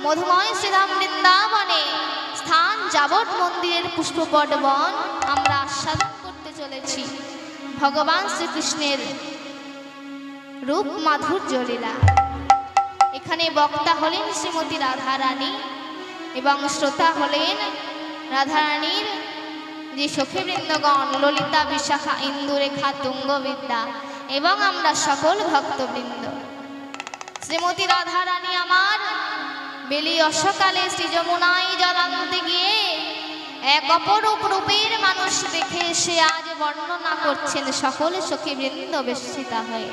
মধুময় শ্রীধাম বৃন্দাবনে স্থান যাবৎ মন্দিরের পুষ্পপট বন আমরা আস্বাদন করতে চলেছি ভগবান শ্রীকৃষ্ণের রূপ মাধুর্য লীলা। এখানে বক্তা হলেন শ্রীমতী রাধারানী এবং শ্রোতা হলেন রাধারানীর যে সখীবৃন্দগণ ললিতা, বিশাখা, ইন্দুরেখা, তুঙ্গবিদ্যা এবং আমরা সকল ভক্তবৃন্দ। শ্রীমতী রাধারানী আমার বেলি অসকালে শ্রী যমুনায় জল আনতে গিয়ে এক অপরূপ রূপের মানুষ দেখে সে আজ বর্ণনা করছেন সকল সখীবৃন্দ বেষ্টিতা হয়ে।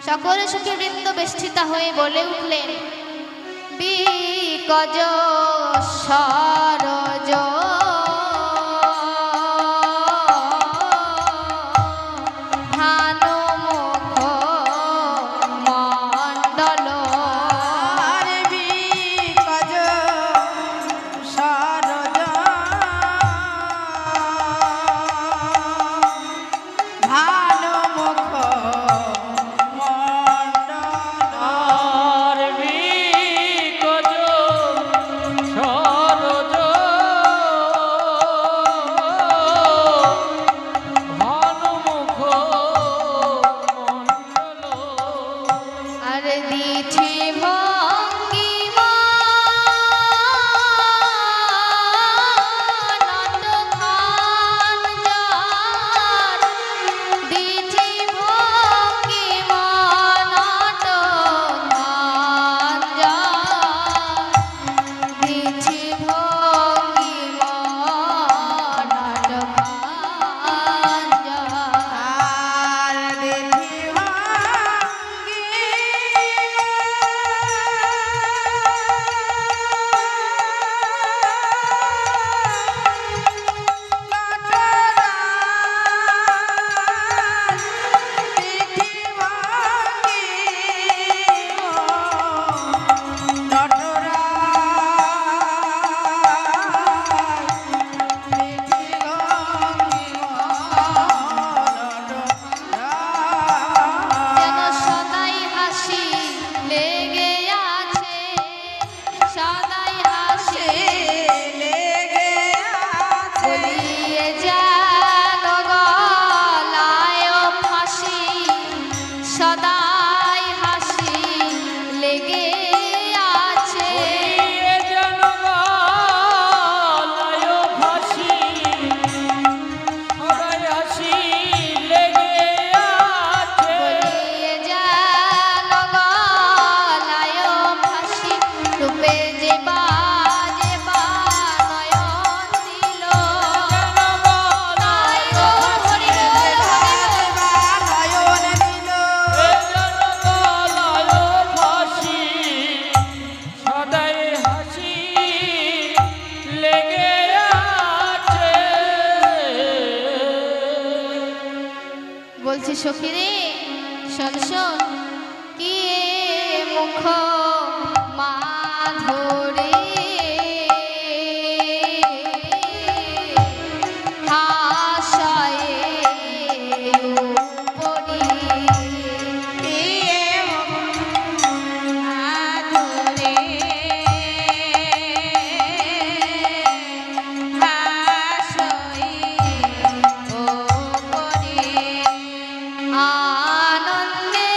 সকল সখীবৃন্দ বেষ্টিতা হয়ে বলে উঠলেন, বিকজ সরজ সখী রে শোন শোন কি মুখ মাধুরী আনন্দে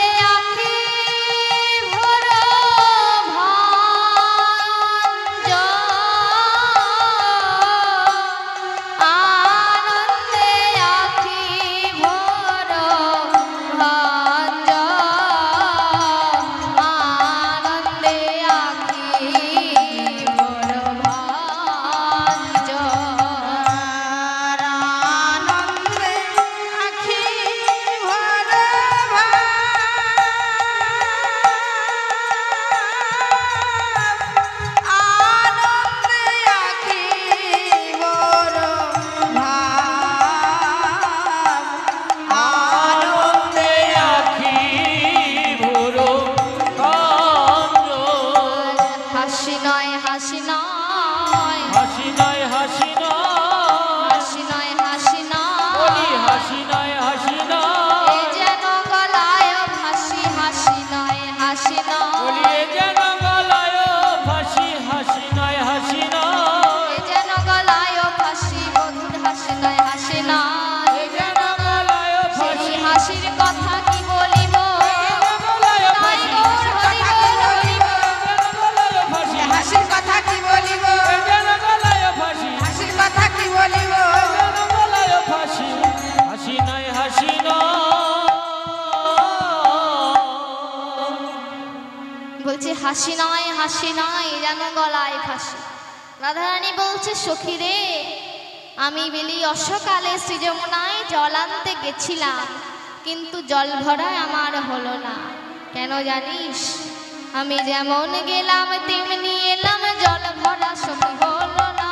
হাসি নয় যেন গলায় ফাঁসি। রাধারানী বলছে সখী রে, আমি বেলি অসকালে শ্রী যমুনায় জল আনতে গেছিলাম, কিন্তু জল ভরায় আমার হলো না। কেন জানিস? আমি যেমন গেলাম তেমনি এলাম, জল ভরা সখী হলো না।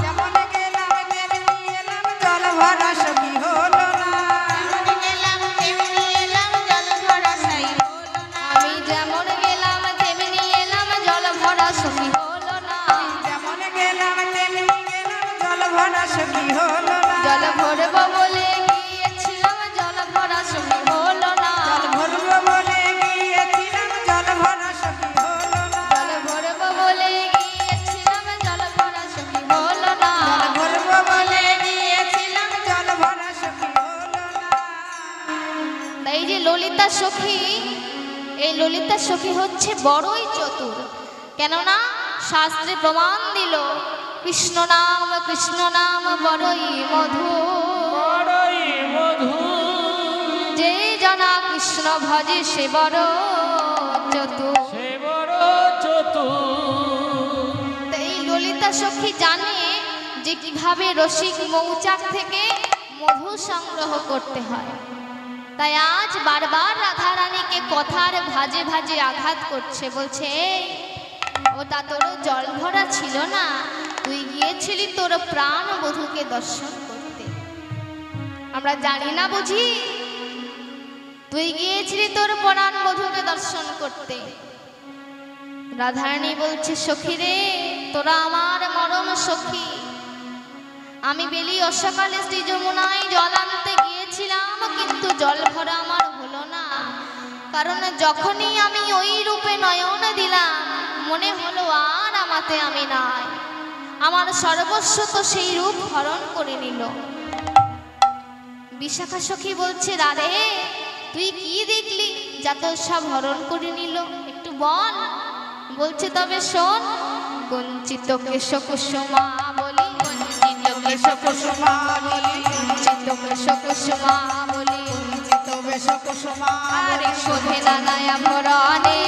যেমন গেলাম তেমনি এলাম, জল ভরা সখী হলো না। যেমন গেলাম তেমনি এলাম, জল ভরা সাই হলো না। আমি যেমন গেলাম তেমনি এলাম, জল ভরা সখী হলো না। যেমন গেলাম তেমনি গেলাম, জল ভরা সখী হলো না। জল ভরবো বলে গিয়েছিলাম, জল ভরা সখী হলো না। জল ভরবো বলে গিয়েছিলাম, জল ভরা সখী হলো না। জল ভরবো বলে গিয়েছিলাম, জল ভরা সখী হলো না। জল ভরবো বলে গিয়েছিলাম, জল ভরা সখী হলো না। এই যে ললিতা সখী, এই ললিতা সখী হচ্ছে বড়ই চতুর। কেননা শাস্ত্রে প্রমাণ দিল কৃষ্ণ নাম বড়ই মধু। বড়ই মধু যে জনা কৃষ্ণ ভজে সে বড় চতুর। সে বড় চতুর। তো এই ললিতা সখী জানে যে কিভাবে রসিক মৌচাক থেকে মধু সংগ্রহ করতে হয়। তাই আজ বারবার রাধারানীকে কথার ভাজে ভাজে আঘাত করছে। বলছে ওটা তোর জল ভরা ছিল না, তুই গিয়েছিলি তোর প্রাণ বধূকে দর্শন করতে। আমরা জানি না বুঝি? তুই গিয়েছিলি তোর প্রাণ বধূকে দর্শন করতে। রাধারানী বলছে সখী রে, তোরা আমার মরম সখী। আমি বেলি অসকালে শ্রী যমুনায় জল আনতে গিয়েছিলাম, কিন্তু জল ভরা আমার হলো না। কারণ যখনই আমি ওই রূপে নয়ন দিলাম, মনে হলো আর আমাতে আমি নাই। আমার সর্বস্ব তো সেই রূপ হরণ করে নিল। বিশাখা সখী বলছে রাধে, তুই কি দেখলি যা তোর সব হরণ করে নিল? একটু বল। বলছে তবে শোন, কঞ্চিত কেশ কুসুমা বলি, কঞ্চিত কেশ কুসুমা বলি, কঞ্চিত কেশ কুসুমা বলি, কঞ্চিত বেশ কুসুমা আরে শোভে নানায়া ভরণে,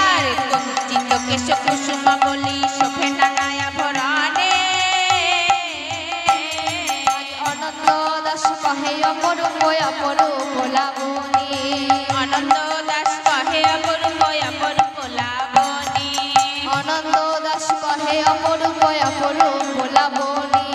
আরে কঞ্চিত কেশ কুসুমা বলি, শোভে নানায়া ভরণে। অনন্ত দাস কহে অপরূপ অপরূপ লাবণী, অনন্ত দাস কহে অপরূপ অপরূপ লাবণী, অনন্ত দাস কহে অপরূপ অপরূপ লাবণী,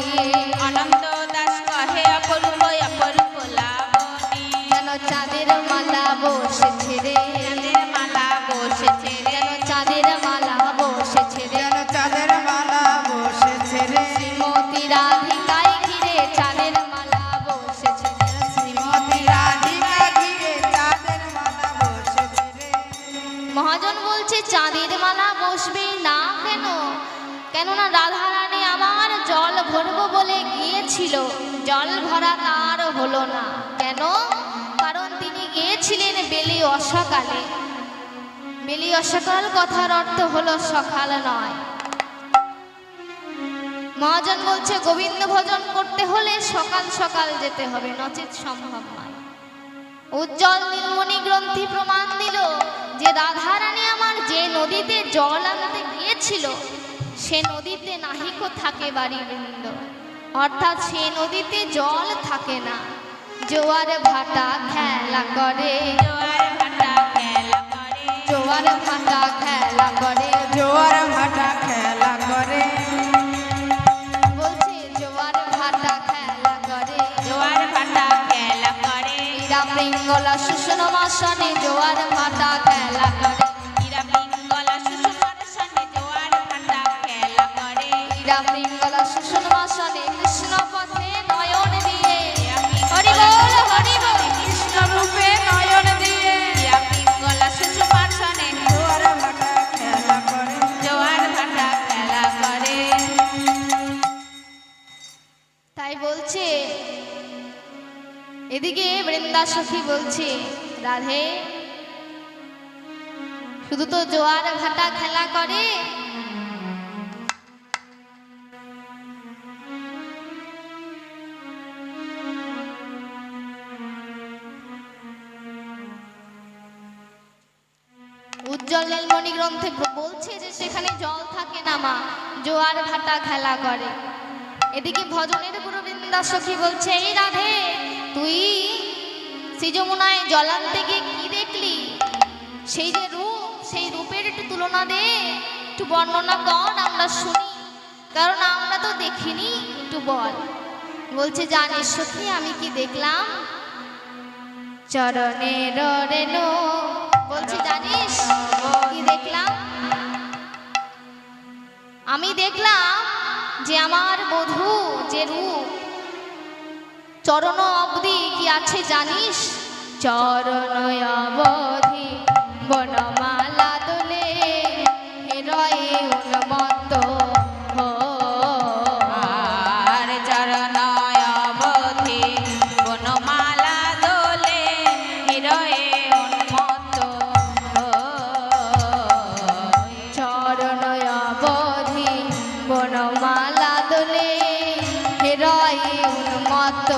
অনন্ত দাস কহে অপরূপ অপরূপ লাবণী। যেন চাঁদের মালা বসেছে রে, চাঁদের মালা বসেছে, যেন চাঁদের মালা বসেছে রে, যেন চাঁদের মালা বসেছে রে। শ্রীমতী রাধিকায় ঘিরে চাঁদের মালা বসেছে রে, শ্রীমতী রাধিকা ঘিরে চাঁদের মালা বসেছে রে। মহাজন বলছে চাঁদের মালা বসবে না কেন? কেননা রাধারানী আমার জল ভরবো বলে গিয়েছিল, জল ভরা তার হলো না। কেন? কারণ তিনি গিয়েছিলেন বেলি অসকালে। বেলি অসকাল কথার অর্থ হলো সকাল নয়। মহাজন বলছে গোবিন্দ ভজন করতে হলে সকাল সকাল যেতে হবে, নচেত সম্ভব নয়। উজ্জ্বল নীলমণি গ্রন্থি প্রমাণ দিল যে রাধারানী আমার যে নদীতে জল আনতে গিয়েছিল, সে নদীতে নাহিকো থাকে বাড়ি বৃন্দ, অর্থাৎ সে নদীতে জল থাকে না। জোয়ার ভাটা খেলা করে, জোয়ার ভাটা খেলা করে, জোয়ার ভাটা খেলা করে, জোয়ার ভাটা খেলা করে। বলছে জোয়ার ভাটা খেলা করে, জোয়ার ভাটা খেলা করে। ইরা পিঙ্গলা শুষ্ণ মাসনে জোয়ার ভাটা খেলা করে, ইরা পিঙ্গলা শুষ্ণ মাসনে জোয়ার ভাটা খেলা করে, ইরা পিঙ্গলা শুষ্ণ মাসনে কৃষ্ণ পথে নয়ন দিয়ে, হরি বল হরি বল, কৃষ্ণ রূপে নয়ন দিয়ে, ইরা পিঙ্গলা শুষ্ণ মাসনে জোয়ার ভাটা খেলা করে। জোয়ার ভাটা খেলা করে। তাই বলছে এদিকে বৃন্দা সখী বলছে রাধে, শুধু তো জোয়ার ভাটা খেলা করে, উজ্জ্বল নীলমণি গ্রন্থে বলছে যে সেখানে জল থাকে না মা, জোয়ার ভাটা খেলা করে। এদিকে ভজনের গুরু বৃন্দা সখী বলছে, এই রাধে, তুই সিজমুনায় জলান্তে গিয়ে কি দেখলি? সেই যে রূপ, সেই রূপের একটু তুলনা দে, একটু বর্ণনা কর, আমরা শুনি, কারণ আমরা তো দেখিনি, একটু বল। বলছে, জানিস সখী আমি কি দেখলাম? চরণের রেণু। বলছে, জানিস কি দেখলাম? আমি দেখলাম যে আমার বধূ যে রূপ, চরণ অবধি কি আছে জানিস? চরণ অবধি বনমালা দোলে, হৃদয়ে উন্মত্ত আর চরণ অবধি বনমালা দোলে, হৃদয়ে উন্মত্ত চরণ অবধি বনমালা দোলে, হৃদয়ে উন্মত্ত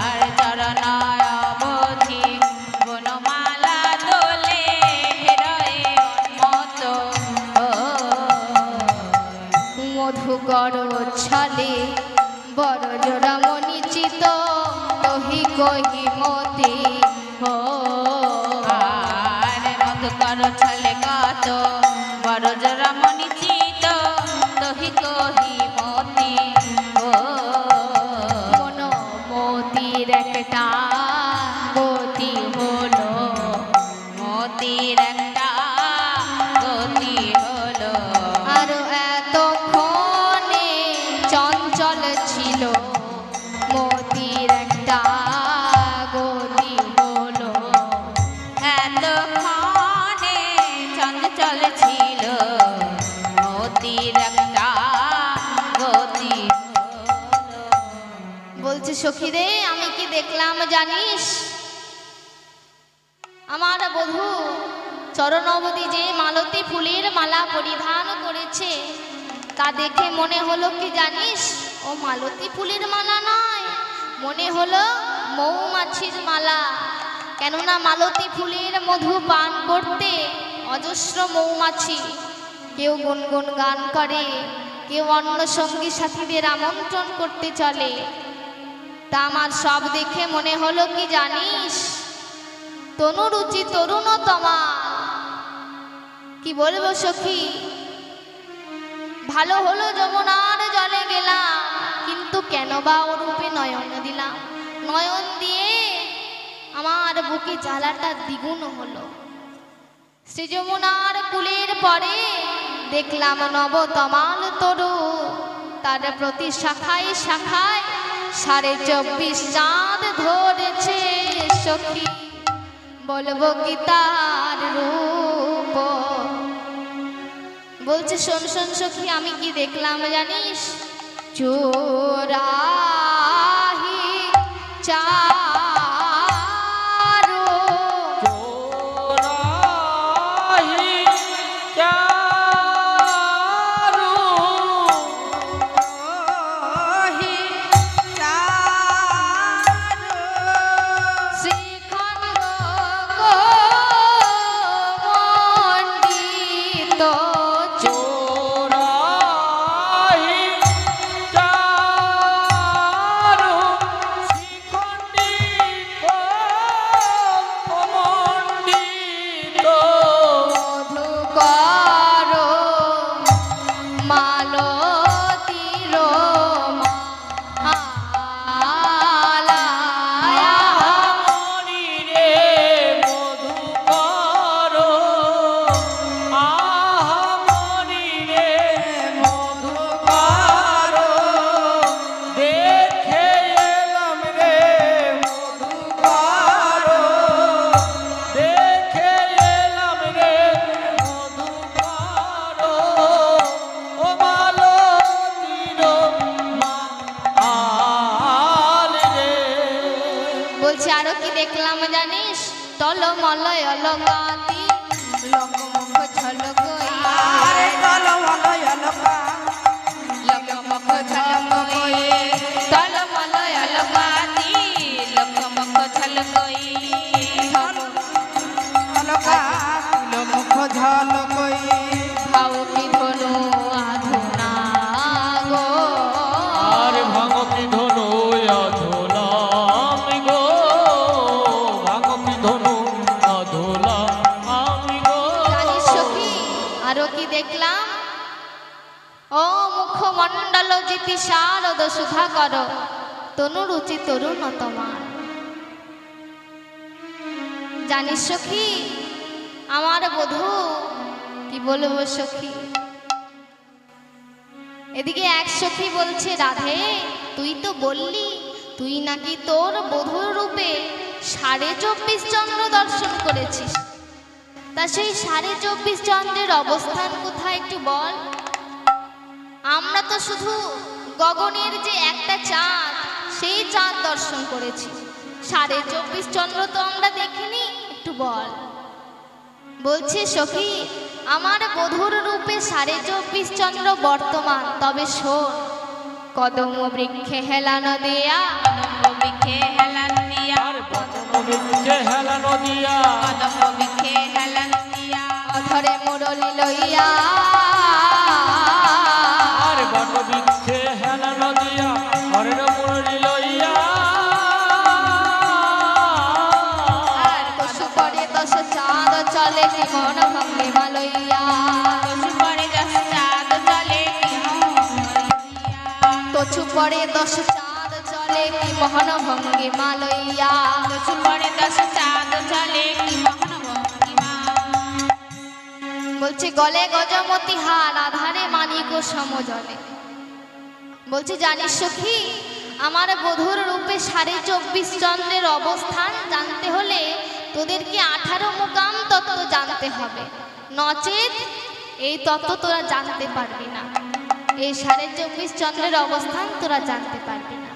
আর চরণ অবধি বনমালা দোলে, হৃদয়ে উন্মত্ত মধুকর ছলে বড় জোড়া মনিচিত, কহি কহি মতি হো। আর মধুকর ছলে কত বড় জোড়া মনি চিত, তহি কহি মতি ও। মন মতির একটা গতি হলো, মতির একটা গতি হলো, আরো এতক্ষণে চঞ্চল ছিল, মতির একটা গতি হলো। এতক্ষণে চঞ্চল ছিল, মতির একটা গতি হলো। বলছে, সখী রে, আমি কি দেখলাম জানিস? আমার বধূ চরণ অবধি যে মালতী ফুলের মালা পরিধান করেছে, তা দেখে মনে হলো কি জানিস? ও মালতী ফুলের মালা নয়, মনে হলো মৌমাছির মালা। কেননা মালতী ফুলের মধু পান করতে অজস্র মৌমাছি, কেউ গুনগুন গান করে, কেউ অন্য সঙ্গী সাথীদের আমন্ত্রণ করতে চলে। তা আমার সব দেখে মনে হলো কি জানিস? তনুরুচি তরুণতমা। কি বলবো সখী, ভালো হলো যমুনার জলে গেলাম, কিন্তু কেন বা ও রূপে নয়ন দিলাম। নয়ন দিয়ে আমার বুকে জ্বালাটা দ্বিগুণ হলো। শ্রী যমুনার কুলের পরে দেখলাম নবতমাল তরু, তার প্রতি শাখায় শাখায় 24.5 চাঁদ ধরেছে সখী। বলবো কি তার রূপ? বলছে, শোন শোন সখী, আমি কি দেখলাম জানিস? চোরাহি চারু চোরাহি চারু ওহি চারু শ্রীখণ্ড মণ্ডিত চোরাহি চারু শ্রীখণ্ডিত মণ্ডিত মধুকর মালতীর মালায়া। মনি রে মধুকর, আহা মনি রে মধুকর, দেখে এলাম রে মধুকর, দেখে এলাম রে মধুকর, ও মালতীর মাল রে। বলছে, আরো কি দেখলাম জানিস? টলমলয় অলকাতি লোকমুখ ঝলকই, আরে টলমলয় অলকা, লোকমুখ ঝলকই, টলমলয় অলকাতি লোকমুখ ঝলকই, আরো কি দেখলাম, ও মুখমণ্ডল জিতি শারদ সুধা কর, তনু রুচি তরুণ তোমার। জানিস সখী, আমার বধূ, কি বলবো সখী। এদিকে এক সখী বলছে, রাধে তুই তো বললি তুই নাকি তোর বধূর রূপে 24.5 চন্দ্র দর্শন করেছিস, তা সেই 24.5 চন্দ্রের অবস্থান কোথায় একটু বল। আমরা তো শুধু গগনের যে একটা চাঁদ, সেই চাঁদ দর্শন করেছি, 24.5 চন্দ্র তো আমরা দেখিনি, একটু বল। বলছে সখী, আমার বধূর রূপে 24.5 চন্দ্র বর্তমান, তবে শোন, কদম বৃক্ষে হেলানো দেয়া, কদম্ব বৃক্ষে হেলানো দিয়া, আর কদম বৃক্ষে হেলানো দিয়া, কদম্ব বৃক্ষে হেলানো দিয়া, অধরে মুরলি লইয়া, আর বট বৃক্ষে হেলানো দিয়া, হরের মুরলি লইয়া, আর পশু পরে 10 চাঁদ চলে কি মন ভঙ্গিমা লইয়া, পশু পরে 10 চাঁদ চলে কি তছু পরে 10 চাঁদ চলে কি মোহন ভঙ্গিমা লইয়া। পশু পরে 10 চাঁদ চলে কি মোহন ভঙ্গিমা। বলছে গলে গজমতি হার, আধারে মানিক সমজলে। বলছে জানিস সখী, আমার বধূর রূপে 24.5 চন্দ্রের অবস্থান জানতে হলে তোদেরকে 18 মুকাম তত্ত্ব জানতে হবে, নচেত এই তত্ত্ব তোরা জানতে পারবি না। এই 24.5 চন্দ্রের অবস্থান তোরা জানতে পারবি না।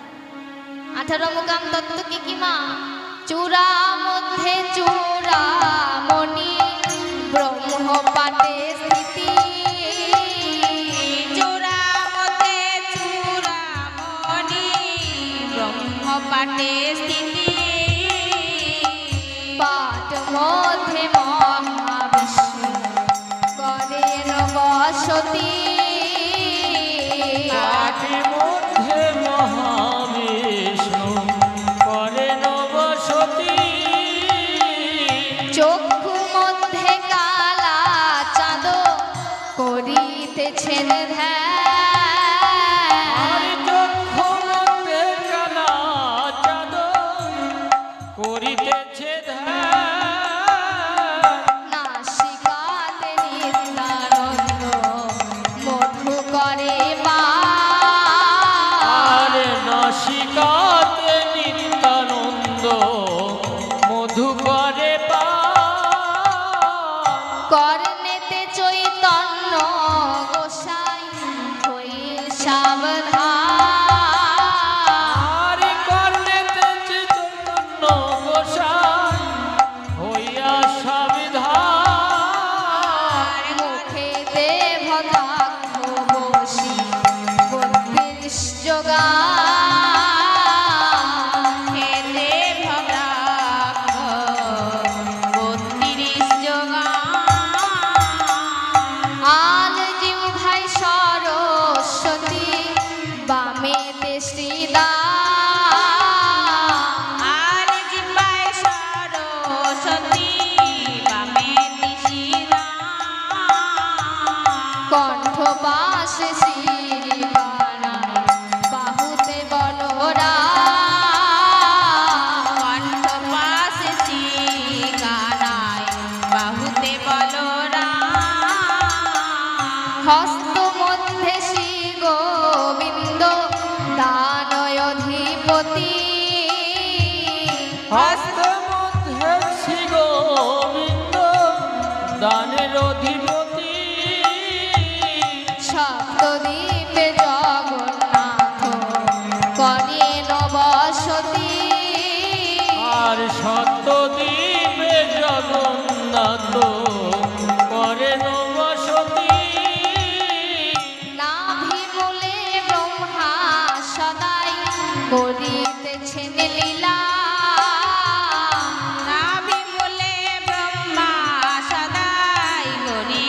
18 মুকাম তত্ত্ব কি কি মা? চূড়া মধ্যে চূড়ামণি, ব্রহ্ম পাটে স্থিতি, চূড়া মধ্যে চূড়ামণি, ব্রহ্ম পাটে স্থিতি, পাট মধ্যে মহাবিষ্ণু করেন বসতি, পাটি মধ্যে মহাবিষ্ণু করেন বসতি, চক্ষু মধ্যে কালা চাঁদ করিতেছেন ধ্যান, আর চক্ষু মধ্যে কালা চাঁদ করিতেছে ধ্যান, নাসিকাতে নিত্যানন্দ মধু করে পান, আর নাসিকাতে নিত্যানন্দ মধু করে পান, কর্ণেতে চৈতন্য গোসাই হই সাবধান, আর কর্ণেতে চৈতন্য গোসাই হইয়া সাবিধান, মুখেতে ভদাক্ষ বসি 32 যোগান, খেতে ভদ্রাক্ষ 32 যোগান, আল জিউ ভাই সরস্বতী, বামেতে শ্রীদান, আর জিহ্বায় সরস্বতী, বামে দিশিদান, কণ্ঠ পাশে শ্রীবাণায়, বাহুতে বলরাম, কণ্ঠ পাশে শ্রীগানায়, বাহুতে বলরাম, হস্ত মধ্যে শ্রী গোবিন্দ দানয়োধিপতি, হস্ত মধ্যে শ্রী গোবিন্দ দানের অধিপতি, সপ্তদ্বীপে জগন্নাথ করেন বসতি, আর সত্যদ্বীপে জগন্নাথ করেন বসতি, নাভিমূলে ব্রহ্মা সদাই করিতেছেন লীলা, নাভিমূলে ব্রহ্মা সদাই করি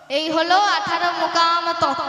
এই হলো 18 মুকাম তত্ত্ব।